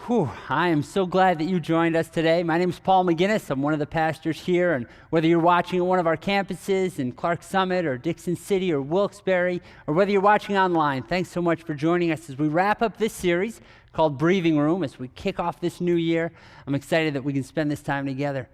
Whew, I am so glad that you joined us today. My name is Paul McGinnis. I'm one of the pastors here, and whether you're watching at one of our campuses in Clark Summit or Dixon City or Wilkes-Barre, or whether you're watching online, thanks so much for joining us as we wrap up this series called Breathing Room. As we kick off this new year, I'm excited that we can spend this time together.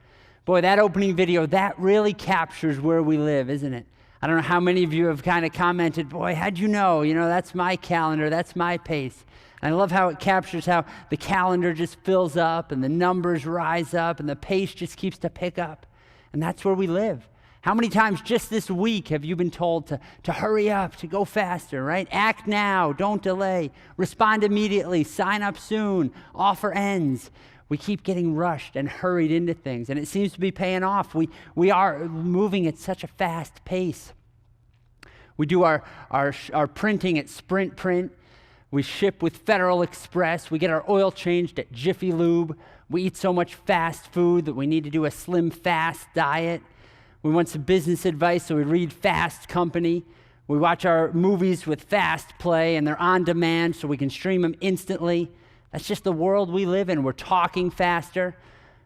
Boy, that opening video, that really captures where we live, isn't it? I don't know how many of you have kind of commented, boy, how'd you know? You know, that's my calendar, that's my pace. And I love how it captures how the calendar just fills up and the numbers rise up and the pace just keeps to pick up. And that's where we live. How many times just this week have you been told to hurry up, to go faster, right? Act now, don't delay. Respond immediately, sign up soon, offer ends. We keep getting rushed and hurried into things, and it seems to be paying off. We are moving at such a fast pace. We do our printing at Sprint Print. We ship with Federal Express. We get our oil changed at Jiffy Lube. We eat so much fast food that we need to do a slim fast diet. We want some business advice, so we read Fast Company. We watch our movies with Fast Play, and they're on demand, so we can stream them instantly. That's just the world we live in. We're talking faster.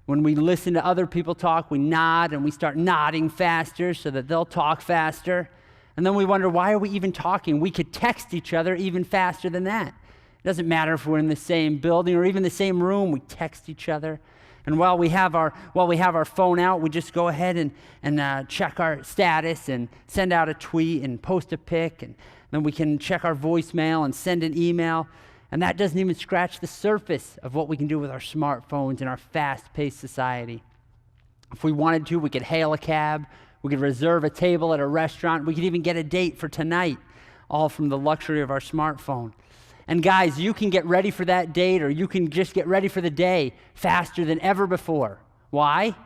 When we listen to other people talk, we nod, and we start nodding faster so that they'll talk faster. And then we wonder, why are we even talking? We could text each other even faster than that. It doesn't matter if we're in the same building or even the same room, we text each other. And while we have our phone out, we just go ahead and check our status and send out a tweet and post a pic, and then we can check our voicemail and send an email. And that doesn't even scratch the surface of what we can do with our smartphones in our fast-paced society. If we wanted to, we could hail a cab. We could reserve a table at a restaurant. We could even get a date for tonight, all from the luxury of our smartphone. And guys, you can get ready for that date, or you can just get ready for the day faster than ever before. Why?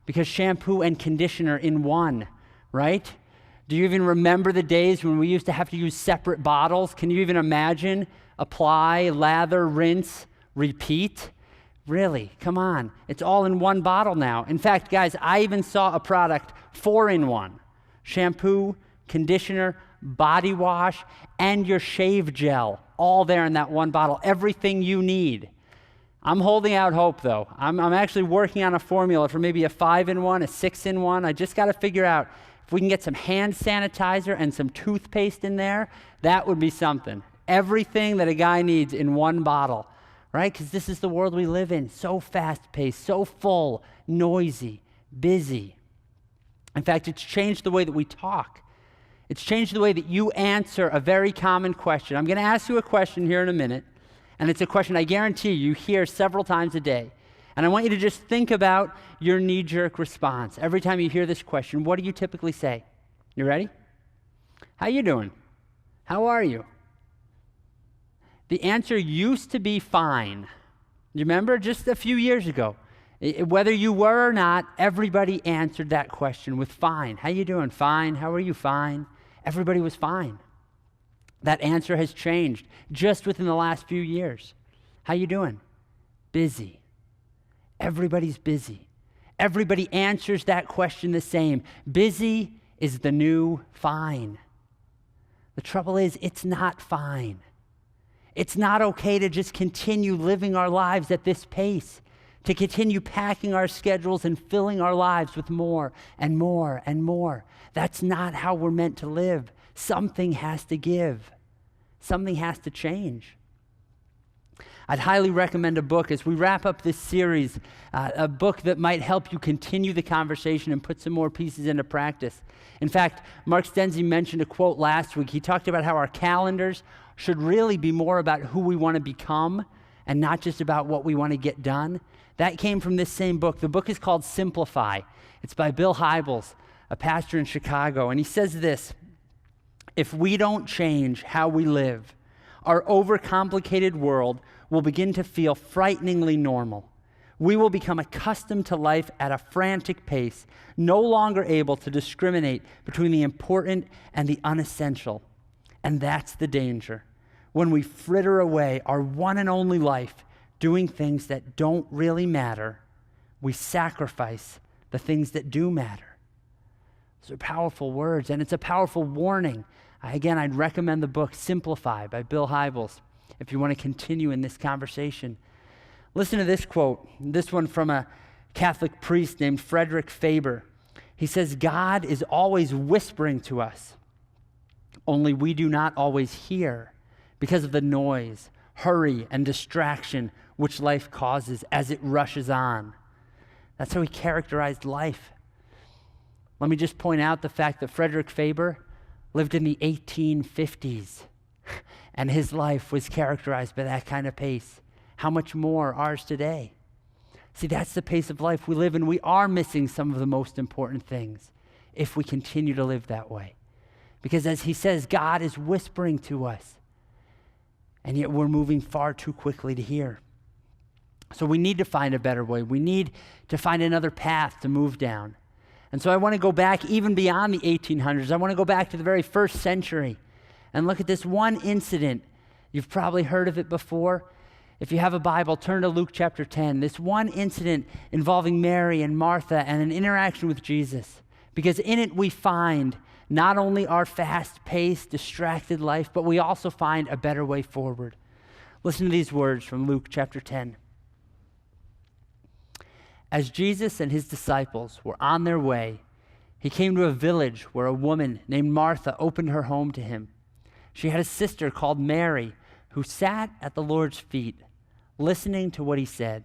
Because shampoo and conditioner in one, right? Do you even remember the days when we used to have to use separate bottles? Can you even imagine? Apply, lather, rinse, repeat? Really, come on. It's all in one bottle now. In fact, guys, I even saw a product 4-in-1. Shampoo, conditioner, body wash, and your shave gel, all there in that one bottle. Everything you need. I'm holding out hope, though. I'm actually working on a formula for maybe a 5-in-1, a 6-in-1. I just got to figure out if we can get some hand sanitizer and some toothpaste in there, that would be something. Everything that a guy needs in one bottle. Right? Because this is the world we live in. So fast-paced, so full, noisy, busy. In fact, it's changed the way that we talk. It's changed the way that you answer a very common question. I'm going to ask you a question here in a minute, and it's a question I guarantee you hear several times a day. And I want you to just think about your knee-jerk response. Every time you hear this question, what do you typically say? You ready? How you doing? How are you? The answer used to be fine. You remember just a few years ago? Whether you were or not, everybody answered that question with fine. How you doing? Fine. How are you? Fine. Everybody was fine. That answer has changed just within the last few years. How you doing? Busy. Everybody's busy. Everybody answers that question the same. Busy is the new fine. The trouble is, it's not fine. It's not okay to just continue living our lives at this pace, to continue packing our schedules and filling our lives with more and more and more. That's not how we're meant to live. Something has to give. Something has to change. I'd highly recommend a book as we wrap up this series, a book that might help you continue the conversation and put some more pieces into practice. In fact, Mark Stenzi mentioned a quote last week. He talked about how our calendars should really be more about who we want to become and not just about what we want to get done. That came from this same book. The book is called Simplify. It's by Bill Hybels, a pastor in Chicago. And he says this: if we don't change how we live, our overcomplicated world will begin to feel frighteningly normal. We will become accustomed to life at a frantic pace, no longer able to discriminate between the important and the unessential. And that's the danger. When we fritter away our one and only life doing things that don't really matter, we sacrifice the things that do matter. Those are powerful words, and it's a powerful warning. Again, I'd recommend the book Simplify by Bill Hybels if you want to continue in this conversation. Listen to this quote, this one from a Catholic priest named Frederick Faber. He says, God is always whispering to us, only we do not always hear because of the noise, hurry, and distraction which life causes as it rushes on. That's how he characterized life. Let me just point out the fact that Frederick Faber lived in the 1850s, and his life was characterized by that kind of pace. How much more ours today? See, that's the pace of life we live in. We are missing some of the most important things if we continue to live that way. Because as he says, God is whispering to us, and yet we're moving far too quickly to hear. So we need to find a better way. We need to find another path to move down. And so I want to go back even beyond the 1800s. I want to go back to the very first century and look at this one incident. You've probably heard of it before. If you have a Bible, turn to Luke chapter 10. This one incident involving Mary and Martha and an interaction with Jesus. Because in it we find not only our fast-paced, distracted life, but we also find a better way forward. Listen to these words from Luke chapter 10. As Jesus and his disciples were on their way, he came to a village where a woman named Martha opened her home to him. She had a sister called Mary who sat at the Lord's feet, listening to what he said.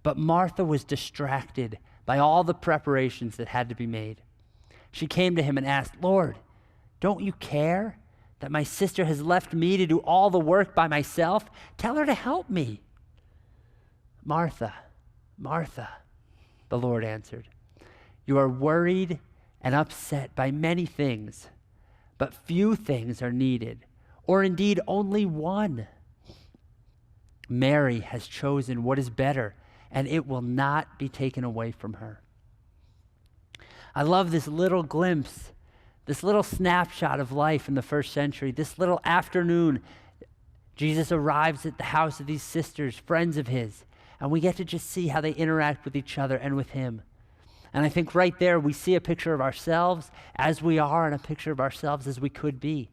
But Martha was distracted by all the preparations that had to be made. She came to him and asked, "Lord, don't you care that my sister has left me to do all the work by myself? Tell her to help me." "Martha, Martha," the Lord answered, "you are worried and upset by many things, but few things are needed, or indeed only one. Mary has chosen what is better, and it will not be taken away from her." I love this little glimpse, this little snapshot of life in the first century, this little afternoon. Jesus arrives at the house of these sisters, friends of his, and we get to just see how they interact with each other and with him. And I think right there we see a picture of ourselves as we are and a picture of ourselves as we could be.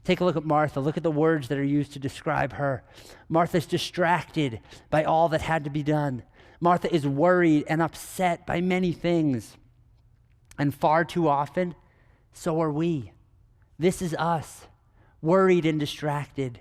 Take a look at Martha. Look at the words that are used to describe her. Martha's distracted by all that had to be done. Martha is worried and upset by many things. And far too often, so are we. This is us, worried and distracted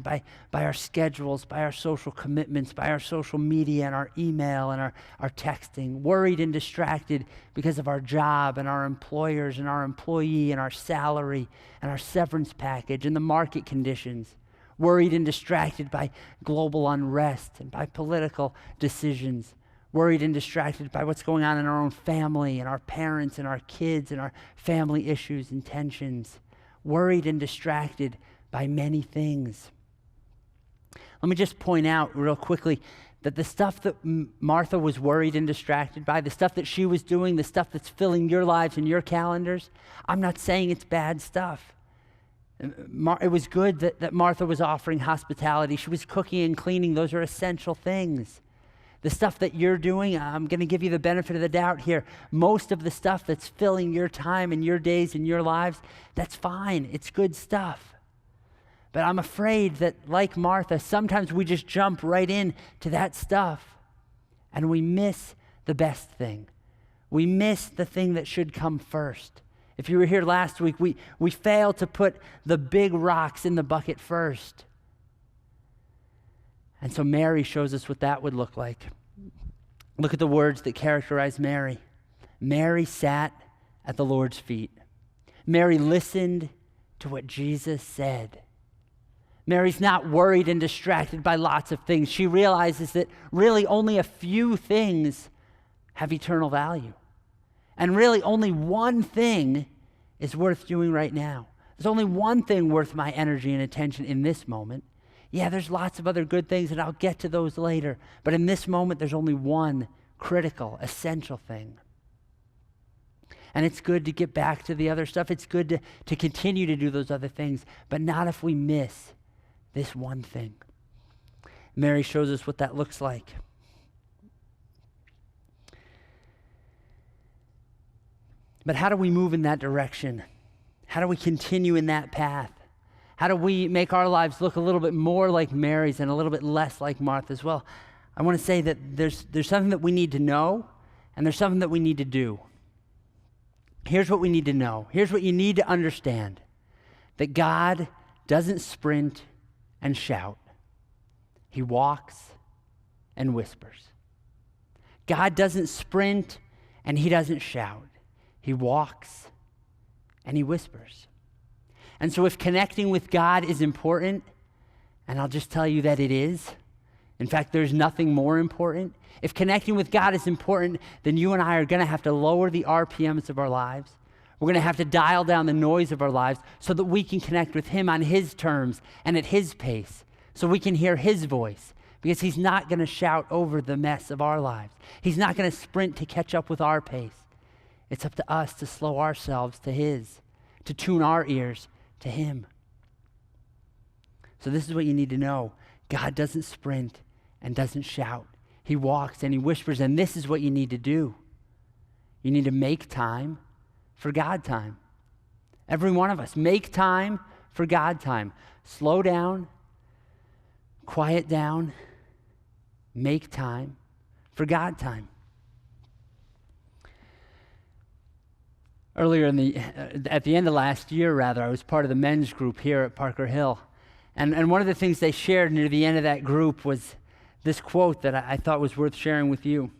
by our schedules, by our social commitments, by our social media and our email and our texting, worried and distracted because of our job and our employers and our employee and our salary and our severance package and the market conditions, worried and distracted by global unrest and by political decisions, worried and distracted by what's going on in our own family and our parents and our kids and our family issues and tensions, worried and distracted by many things. Let me just point out real quickly that the stuff that Martha was worried and distracted by, the stuff that she was doing, the stuff that's filling your lives and your calendars, I'm not saying it's bad stuff. It was good that Martha was offering hospitality. She was cooking and cleaning. Those are essential things. The stuff that you're doing, I'm going to give you the benefit of the doubt here. Most of the stuff that's filling your time and your days and your lives, that's fine. It's good stuff. But I'm afraid that, like Martha, sometimes we just jump right in to that stuff and we miss the best thing. We miss the thing that should come first. If you were here last week, we failed to put the big rocks in the bucket first. And so Mary shows us what that would look like. Look at the words that characterize Mary. Mary sat at the Lord's feet. Mary listened to what Jesus said. Mary's not worried and distracted by lots of things. She realizes that really only a few things have eternal value. And really only one thing is worth doing right now. There's only one thing worth my energy and attention in this moment. Yeah, there's lots of other good things, and I'll get to those later. But in this moment, there's only one critical, essential thing. And it's good to get back to the other stuff. It's good to continue to do those other things, but not if we miss this one thing. Mary shows us what that looks like. But how do we move in that direction? How do we continue in that path? How do we make our lives look a little bit more like Mary's and a little bit less like Martha's? Well, I want to say that there's something that we need to know, and there's something that we need to do. Here's what we need to know. Here's what you need to understand. That God doesn't sprint and shout. He walks and whispers. God doesn't sprint and he doesn't shout. He walks and he whispers. And so if connecting with God is important, and I'll just tell you that it is, in fact, there's nothing more important. If connecting with God is important, then you and I are going to have to lower the RPMs of our lives. We're going to have to dial down the noise of our lives so that we can connect with him on his terms and at his pace, so we can hear his voice, because he's not going to shout over the mess of our lives. He's not going to sprint to catch up with our pace. It's up to us to slow ourselves to his, to tune our ears to him. So this is what you need to know. God doesn't sprint and doesn't shout. He walks and he whispers, and this is what you need to do. You need to make time for God time. Every one of us, make time for God time. Slow down, quiet down, make time for God time. Earlier at the end of last year, I was part of the men's group here at Parker Hill. And one of the things they shared near the end of that group was this quote that I thought was worth sharing with you.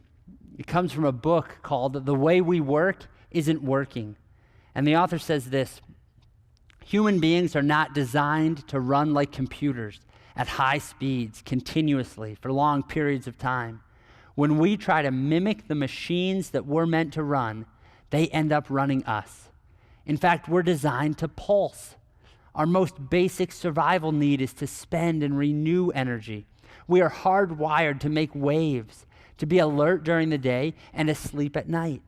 It comes from a book called The Way We Work Isn't Working. And the author says this: human beings are not designed to run like computers at high speeds continuously for long periods of time. When we try to mimic the machines that we're meant to run, they end up running us. In fact, we're designed to pulse. Our most basic survival need is to spend and renew energy. We are hardwired to make waves, to be alert during the day and asleep at night,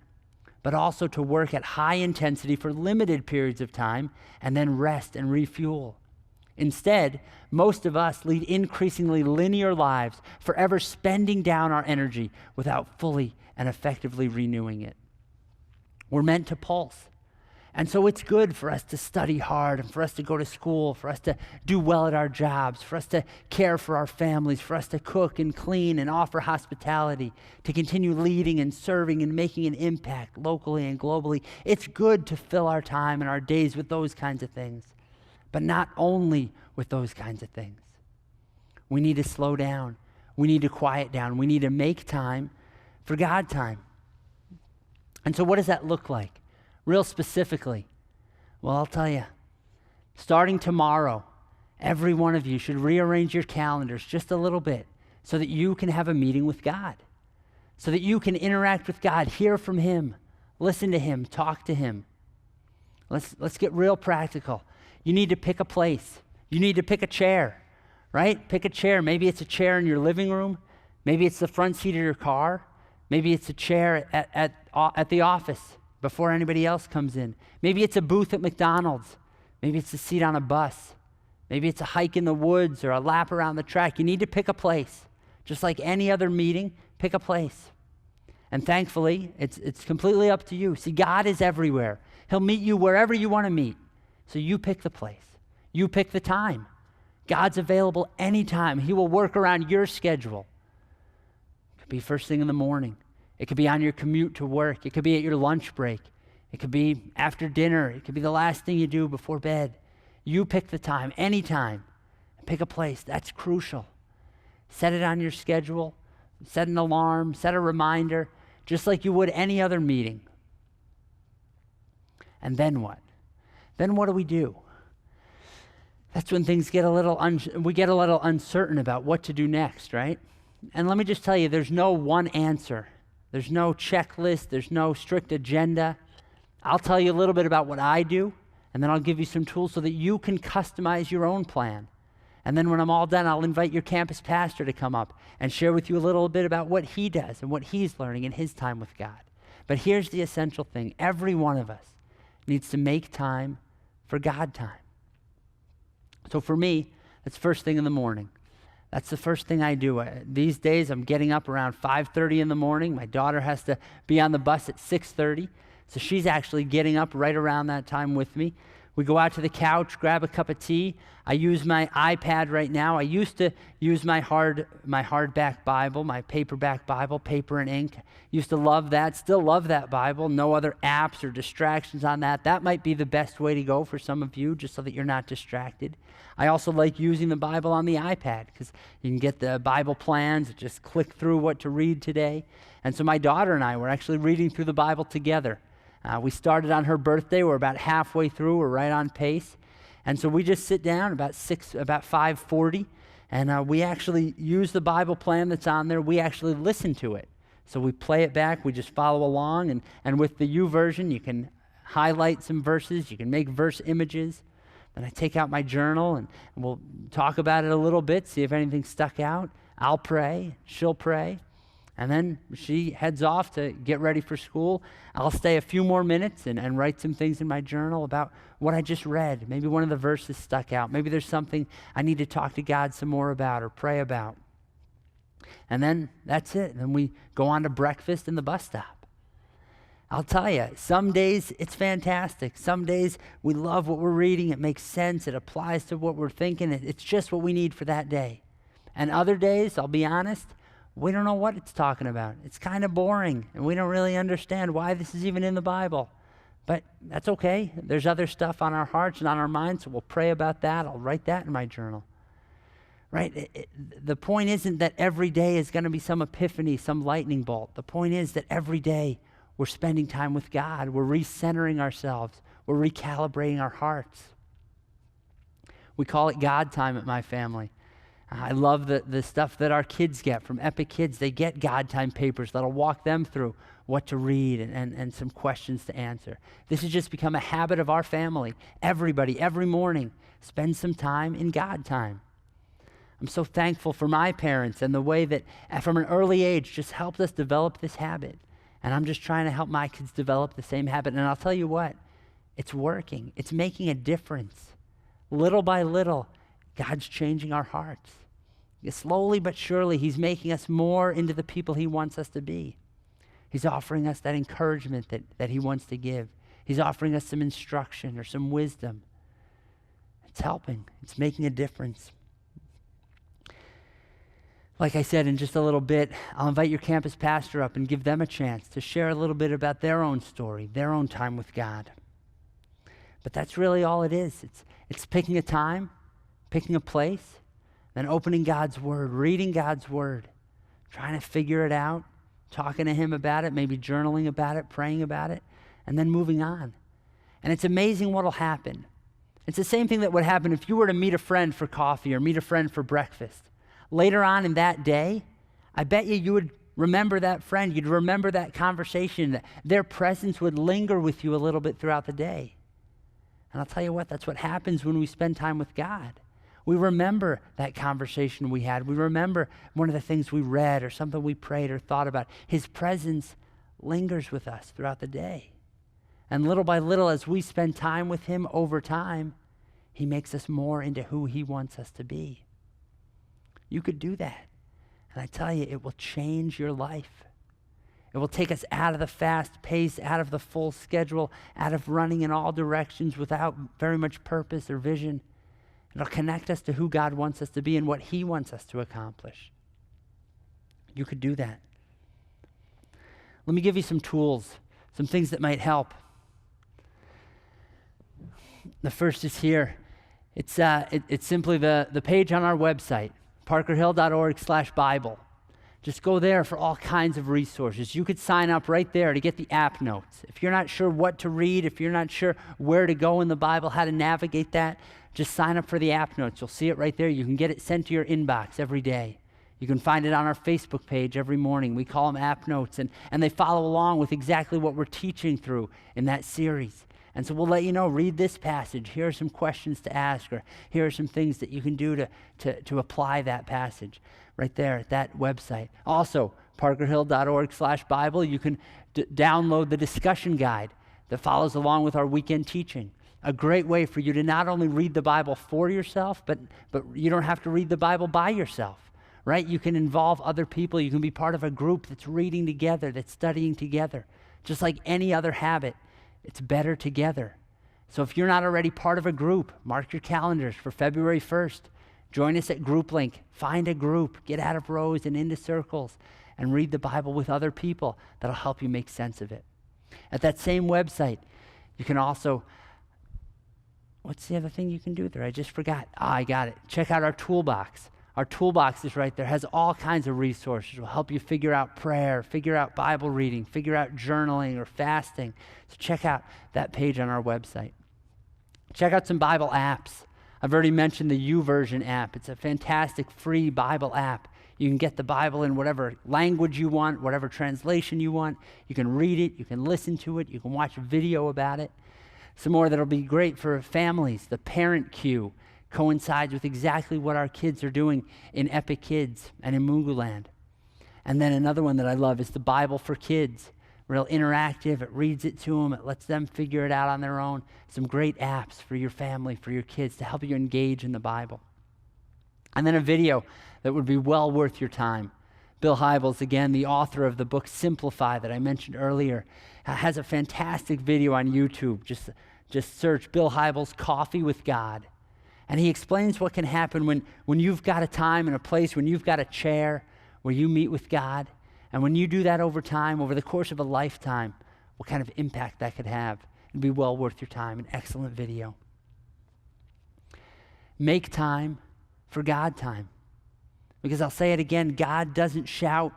but also to work at high intensity for limited periods of time and then rest and refuel. Instead, most of us lead increasingly linear lives, forever spending down our energy without fully and effectively renewing it. We're meant to pulse. And so it's good for us to study hard and for us to go to school, for us to do well at our jobs, for us to care for our families, for us to cook and clean and offer hospitality, to continue leading and serving and making an impact locally and globally. It's good to fill our time and our days with those kinds of things, but not only with those kinds of things. We need to slow down. We need to quiet down. We need to make time for God time. And so what does that look like? Real specifically, well, I'll tell you, starting tomorrow, every one of you should rearrange your calendars just a little bit so that you can have a meeting with God, so that you can interact with God, hear from him, listen to him, talk to him. Let's get real practical. You need to pick a place. You need to pick a chair, right? Pick a chair. Maybe it's a chair in your living room. Maybe it's the front seat of your car. Maybe it's a chair at the office before anybody else comes in. Maybe it's a booth at McDonald's. Maybe it's a seat on a bus. Maybe it's a hike in the woods or a lap around the track. You need to pick a place. Just like any other meeting, pick a place. And thankfully, it's completely up to you. See, God is everywhere. He'll meet you wherever you want to meet. So you pick the place. You pick the time. God's available anytime. He will work around your schedule. It could be first thing in the morning. It could be on your commute to work. It could be at your lunch break. It could be after dinner. It could be the last thing you do before bed. You pick the time, anytime. Pick a place. That's crucial. Set it on your schedule. Set an alarm. Set a reminder, just like you would any other meeting. And then what? Then what do? That's when things get we get a little uncertain about what to do next, right? And let me just tell you, there's no one answer. There's no checklist. There's no strict agenda. I'll tell you a little bit about what I do, and then I'll give you some tools so that you can customize your own plan. And then when I'm all done, I'll invite your campus pastor to come up and share with you a little bit about what he does and what he's learning in his time with God. But here's the essential thing. Every one of us needs to make time for God time. So for me, that's first thing in the morning. That's the first thing I do. These days, I'm getting up around 5:30 in the morning. My daughter has to be on the bus at 6:30, so she's actually getting up right around that time with me. We go out to the couch, grab a cup of tea. I use my iPad right now. I used to use my hardback Bible, my paperback Bible, paper and ink. Used to love that, still love that Bible. No other apps or distractions on that. That might be the best way to go for some of you, just so that you're not distracted. I also like using the Bible on the iPad because you can get the Bible plans, just click through what to read today. And so my daughter and I were actually reading through the Bible together. We started on her birthday. We're about halfway through. We're right on pace. And so we just sit down about 5:40, and we actually use the Bible plan that's on there. We actually listen to it. So we play it back. We just follow along. And with the YouVersion, you can highlight some verses. You can make verse images. Then I take out my journal, and we'll talk about it a little bit, see if anything stuck out. I'll pray. She'll pray. And then she heads off to get ready for school. I'll stay a few more minutes and write some things in my journal about what I just read. Maybe one of the verses stuck out. Maybe there's something I need to talk to God some more about or pray about. And then that's it. Then we go on to breakfast and the bus stop. I'll tell you, some days it's fantastic. Some days we love what we're reading. It makes sense. It applies to what we're thinking. It's just what we need for that day. And other days, I'll be honest, we don't know what it's talking about. It's kind of boring, and we don't really understand why this is even in the Bible. But that's okay. There's other stuff on our hearts and on our minds, so we'll pray about that. I'll write that in my journal. Right? The point isn't that every day is going to be some epiphany, some lightning bolt. The point is that every day we're spending time with God. We're recentering ourselves. We're recalibrating our hearts. We call it God time at my family. I love the stuff that our kids get from Epic Kids. They get God time papers that'll walk them through what to read and some questions to answer. This has just become a habit of our family. Everybody, every morning, spend some time in God time. I'm so thankful for my parents and the way that from an early age just helped us develop this habit. And I'm just trying to help my kids develop the same habit. And I'll tell you what, it's working. It's making a difference. Little by little, God's changing our hearts. Slowly but surely, he's making us more into the people he wants us to be. He's offering us that encouragement that he wants to give. He's offering us some instruction or some wisdom. It's helping. It's making a difference. Like I said, in just a little bit, I'll invite your campus pastor up and give them a chance to share a little bit about their own story, their own time with God. But that's really all it is. It's picking a time, picking a place, then opening God's Word, reading God's Word, trying to figure it out, talking to him about it, maybe journaling about it, praying about it, and then moving on. And it's amazing what will happen. It's the same thing that would happen if you were to meet a friend for coffee or meet a friend for breakfast. Later on in that day, I bet you would remember that friend. You'd remember that conversation. That their presence would linger with you a little bit throughout the day. And I'll tell you what, that's what happens when we spend time with God. We remember that conversation we had. We remember one of the things we read or something we prayed or thought about. His presence lingers with us throughout the day. And little by little, as we spend time with him over time, he makes us more into who he wants us to be. You could do that. And I tell you, it will change your life. It will take us out of the fast pace, out of the full schedule, out of running in all directions without very much purpose or vision. It'll connect us to who God wants us to be and what he wants us to accomplish. You could do that. Let me give you some tools, some things that might help. The first is here. It's simply the page on our website, parkerhill.org/Bible. Just go there for all kinds of resources. You could sign up right there to get the app notes. If you're not sure what to read, if you're not sure where to go in the Bible, how to navigate that, just sign up for the app notes. You'll see it right there. You can get it sent to your inbox every day. You can find it on our Facebook page every morning. We call them app notes, and they follow along with exactly what we're teaching through in that series. And so we'll let you know, read this passage. Here are some questions to ask, or here are some things that you can do to apply that passage right there at that website. Also, parkerhill.org/Bible, you can download the discussion guide that follows along with our weekend teaching. A great way for you to not only read the Bible for yourself, but you don't have to read the Bible by yourself, right? You can involve other people. You can be part of a group that's reading together, that's studying together. Just like any other habit, it's better together. So if you're not already part of a group, mark your calendars for February 1st. Join us at GroupLink. Find a group, get out of rows and into circles, and read the Bible with other people that'll help you make sense of it. At that same website, you can also, what's the other thing you can do there? I just forgot. I got it. Check out our toolbox. Our toolbox is right there. It has all kinds of resources. It will help you figure out prayer, figure out Bible reading, figure out journaling or fasting. So check out that page on our website. Check out some Bible apps. I've already mentioned the YouVersion app. It's a fantastic free Bible app. You can get the Bible in whatever language you want, whatever translation you want. You can read it, you can listen to it, you can watch a video about it. Some more that'll be great for families. The Parent Queue coincides with exactly what our kids are doing in Epic Kids and in Muguland. And then another one that I love is the Bible for Kids. Real interactive, it reads it to them, it lets them figure it out on their own. Some great apps for your family, for your kids to help you engage in the Bible. And then a video that would be well worth your time. Bill Hybels, again, the author of the book Simplify that I mentioned earlier, has a fantastic video on YouTube. Just search Bill Hybels Coffee with God. And he explains what can happen when you've got a time and a place, when you've got a chair where you meet with God. And when you do that over time, over the course of a lifetime, what kind of impact that could have. It'd be well worth your time. An excellent video. Make time for God time. Because I'll say it again, God doesn't shout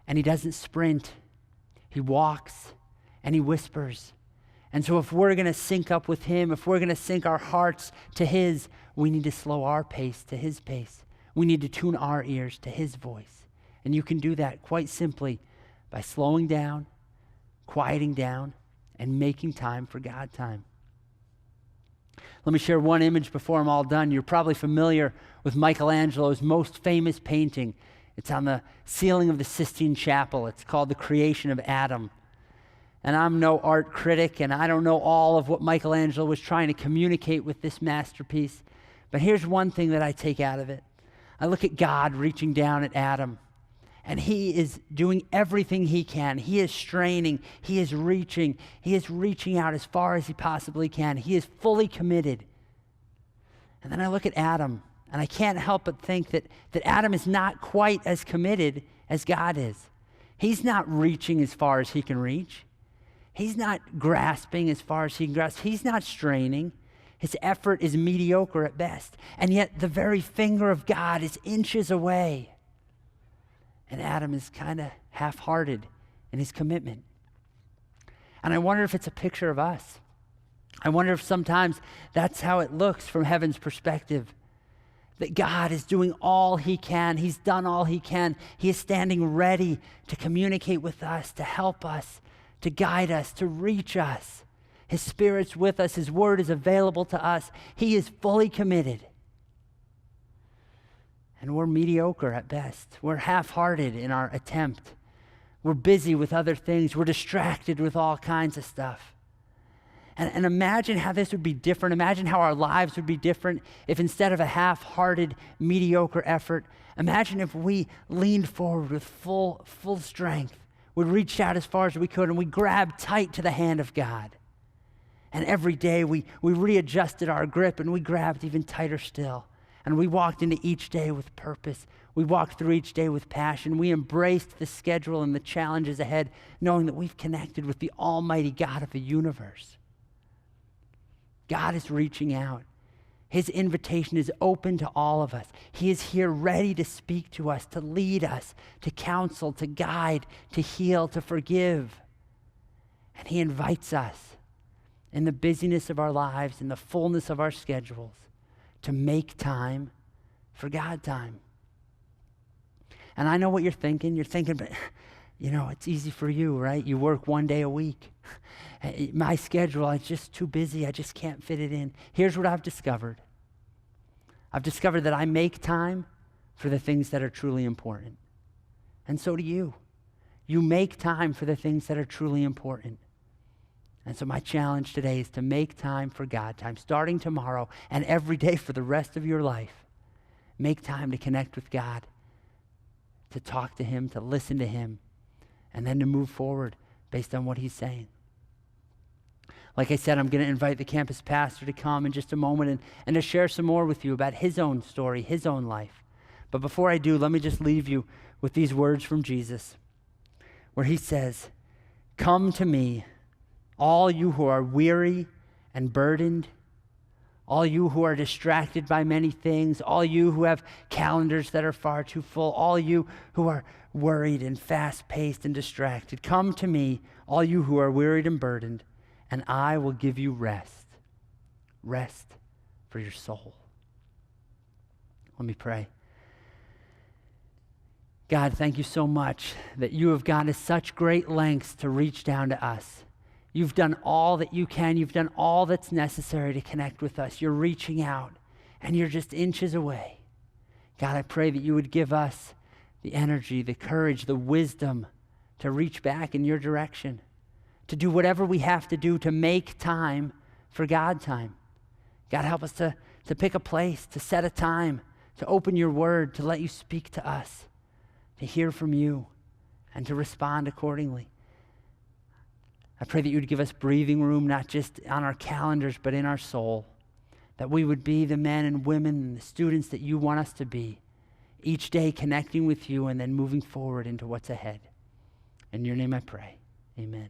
and he doesn't sprint. He walks and he whispers. And so if we're going to sync up with him, if we're going to sync our hearts to his, we need to slow our pace to his pace. We need to tune our ears to his voice. And you can do that quite simply by slowing down, quieting down, and making time for God time. Let me share one image before I'm all done. You're probably familiar with Michelangelo's most famous painting. It's on the ceiling of the Sistine Chapel. It's called The Creation of Adam. And I'm no art critic, and I don't know all of what Michelangelo was trying to communicate with this masterpiece. But here's one thing that I take out of it. I look at God reaching down at Adam. And he is doing everything he can. He is straining. He is reaching out as far as he possibly can. He is fully committed. And then I look at Adam, and I can't help but think that Adam is not quite as committed as God is. He's not reaching as far as he can reach. He's not grasping as far as he can grasp. He's not straining. His effort is mediocre at best. And yet the very finger of God is inches away. And Adam is kind of half-hearted in his commitment. And I wonder if it's a picture of us. I wonder if sometimes that's how it looks from heaven's perspective. That God is doing all he can. He's done all he can. He is standing ready to communicate with us, to help us, to guide us, to reach us. His Spirit's with us. His word is available to us. He is fully committed. And we're mediocre at best. We're half-hearted in our attempt. We're busy with other things. We're distracted with all kinds of stuff. And imagine how this would be different. Imagine how our lives would be different if instead of a half-hearted, mediocre effort, imagine if we leaned forward with full strength. We reached out as far as we could and we grabbed tight to the hand of God. And every day we readjusted our grip and we grabbed even tighter still. And we walked into each day with purpose. We walked through each day with passion. We embraced the schedule and the challenges ahead, knowing that we've connected with the almighty God of the universe. God is reaching out. His invitation is open to all of us. He is here ready to speak to us, to lead us, to counsel, to guide, to heal, to forgive. And he invites us in the busyness of our lives, in the fullness of our schedules, to make time for God time. And I know what you're thinking. You're thinking, but it's easy for you, right? You work one day a week. My schedule, it's just too busy. I just can't fit it in. Here's what I've discovered. I've discovered that I make time for the things that are truly important. And so do you. You make time for the things that are truly important. And so my challenge today is to make time for God time, starting tomorrow and every day for the rest of your life. Make time to connect with God, to talk to him, to listen to him, and then to move forward based on what he's saying. Like I said, I'm going to invite the campus pastor to come in just a moment and to share some more with you about his own story, his own life. But before I do, let me just leave you with these words from Jesus, where he says, "Come to me, all you who are weary and burdened, all you who are distracted by many things, all you who have calendars that are far too full, all you who are worried and fast-paced and distracted. Come to me, all you who are wearied and burdened, and I will give you rest. Rest for your soul." Let me pray. God, thank you so much that you have gone to such great lengths to reach down to us. You've done all that you can. You've done all that's necessary to connect with us. You're reaching out, and you're just inches away. God, I pray that you would give us the energy, the courage, the wisdom to reach back in your direction, to do whatever we have to do to make time for God time. God, help us to pick a place, to set a time, to open your word, to let you speak to us, to hear from you, and to respond accordingly. I pray that you would give us breathing room, not just on our calendars, but in our soul, that we would be the men and women and the students that you want us to be, each day connecting with you and then moving forward into what's ahead. In your name I pray, amen.